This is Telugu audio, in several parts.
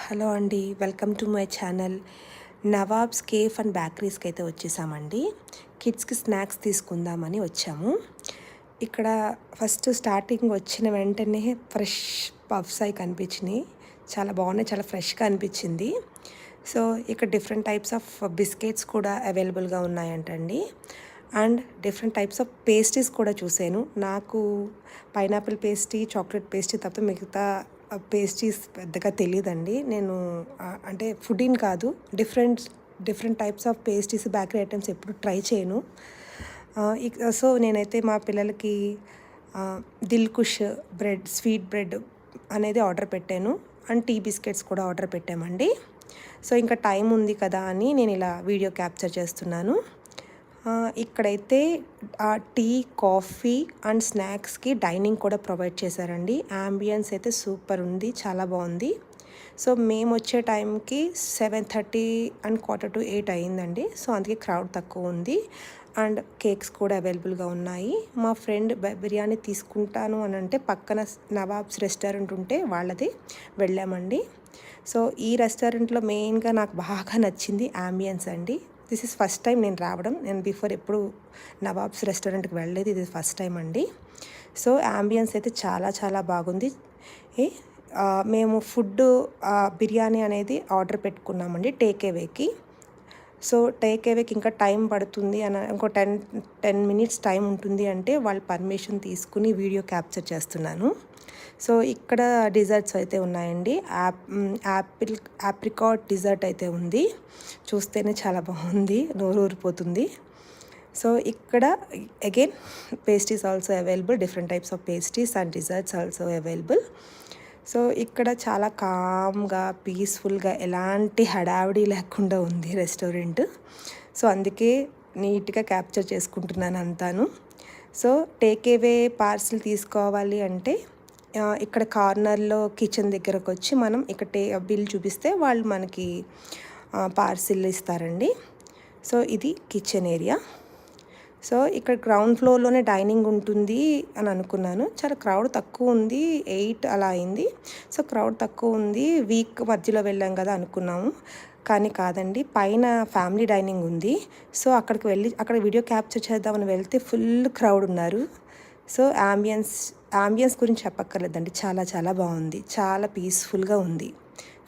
హలో అండి, welcome to my channel. Nawabs cafe and బేకరీస్కి అయితే వచ్చేసామండి. కిడ్స్కి స్నాక్స్ తీసుకుందామని వచ్చాము. ఇక్కడ ఫస్ట్ స్టార్టింగ్ వచ్చిన వెంటనే ఫ్రెష్ పఫ్స్ అయి కనిపించినాయి. చాలా బాగున్నాయి, చాలా ఫ్రెష్గా అనిపించింది. సో ఇక్కడ డిఫరెంట్ టైప్స్ ఆఫ్ బిస్కెట్స్ కూడా అవైలబుల్గా ఉన్నాయంటండి. And different types of pastries కూడా చూసాను. నాకు పైనాపిల్ పేస్ట్రీ, చాక్లెట్ పేస్ట్రీ తప్ప మిగతా పేస్ట్రీస్ పెద్దగా తెలియదండి. నేను అంటే ఫుడీని కాదు, different types of pastries, bakery items ఎప్పుడు ట్రై చేయను. సో నేనైతే మా పిల్లలకి దిల్ కుష్ బ్రెడ్, స్వీట్ బ్రెడ్ అనేది ఆర్డర్ పెట్టాను. అండ్ టీ బిస్కెట్స్ కూడా ఆర్డర్ పెట్టామండి. సో ఇంకా టైం ఉంది కదా అని నేను ఇలా వీడియో క్యాప్చర్ చేస్తున్నాను. ఇక్కడైతే టీ, కాఫీ అండ్ స్నాక్స్కి డైనింగ్ కూడా ప్రొవైడ్ చేశారండి. యాంబియన్స్ అయితే సూపర్ ఉంది, చాలా బాగుంది. సో మేము వచ్చే టైంకి 7:30 అండ్ 7:45 అయిందండి. సో అందుకే క్రౌడ్ తక్కువ ఉంది. అండ్ కేక్స్ కూడా అవైలబుల్గా ఉన్నాయి. మా ఫ్రెండ్ బిర్యానీ తీసుకుంటాను అని అంటే పక్కన నవాబ్స్ రెస్టారెంట్ ఉంటే వాళ్ళది వెళ్ళామండి. సో ఈ రెస్టారెంట్లో మెయిన్గా నాకు బాగా నచ్చింది యాంబియన్స్ అండి. దిస్ ఈజ్ ఫస్ట్ టైం నేను రావడం. నేను బిఫోర్ ఎప్పుడు నవాబ్స్ రెస్టారెంట్కి వెళ్ళలేదు, ఇది ఫస్ట్ టైం అండి. సో యాంబియన్స్ అయితే చాలా చాలా బాగుంది. మేము ఫుడ్ బిర్యానీ అనేది ఆర్డర్ పెట్టుకున్నామండి టేక్ అవేకి. సో టేక్ అవేకి ఇంకా టైం పడుతుంది అని, ఇంకో 10 మినిట్స్ టైం ఉంటుంది అంటే వాళ్ళు పర్మిషన్ తీసుకుని వీడియో క్యాప్చర్ చేస్తున్నాను. సో ఇక్కడ డిజర్ట్స్ అయితే ఉన్నాయండి. ఆప్రికాట్ డిజర్ట్ అయితే ఉంది. చూస్తేనే చాలా బాగుంది, నోరు ఊరిపోతుంది. సో ఇక్కడ again pastries also available, different types of pastries and desserts also available. So ఇక్కడ చాలా కామ్గా, పీస్ఫుల్గా, ఎలాంటి హడావిడి లేకుండా ఉంది రెస్టారెంట్. సో అందుకే నీట్గా క్యాప్చర్ చేసుకుంటున్నాను అంతాను. సో టేక్ అవే పార్సిల్ తీసుకోవాలి అంటే ఇక్కడ కార్నర్లో కిచెన్ దగ్గరకు వచ్చి మనం ఇక్కడ బిల్ చూపిస్తే వాళ్ళు మనకి పార్సిల్ ఇస్తారండి. సో ఇది కిచెన్ ఏరియా. సో ఇక్కడ గ్రౌండ్ ఫ్లోర్లోనే డైనింగ్ ఉంటుంది అని అనుకున్నాను. చాలా క్రౌడ్ తక్కువ ఉంది, 8 అలా అయింది. సో క్రౌడ్ తక్కువ ఉంది, వీక్ మధ్యలో వెళ్ళాం కదా అనుకున్నాము, కానీ కాదండి. పైన ఫ్యామిలీ డైనింగ్ ఉంది. సో అక్కడికి వెళ్ళి అక్కడ వీడియో క్యాప్చర్ చేద్దామని వెళ్తే ఫుల్ క్రౌడ్ ఉన్నారు. సో యాంబియన్స్ గురించి చెప్పక్కర్లేదండి, చాలా చాలా బాగుంది, చాలా పీస్ఫుల్గా ఉంది.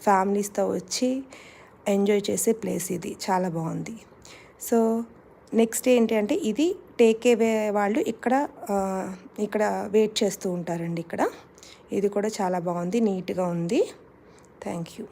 ఫ్యామిలీస్తో వచ్చి ఎంజాయ్ చేసే ప్లేస్ ఇది, చాలా బాగుంది. సో నెక్స్ట్ ఏంటి అంటే ఇది టేక్ అవే వాళ్ళు ఇక్కడ వెయిట్ చేస్తూ ఉంటారండి. ఇక్కడ ఇది కూడా చాలా బాగుంది, నీట్గా ఉంది. Thank you.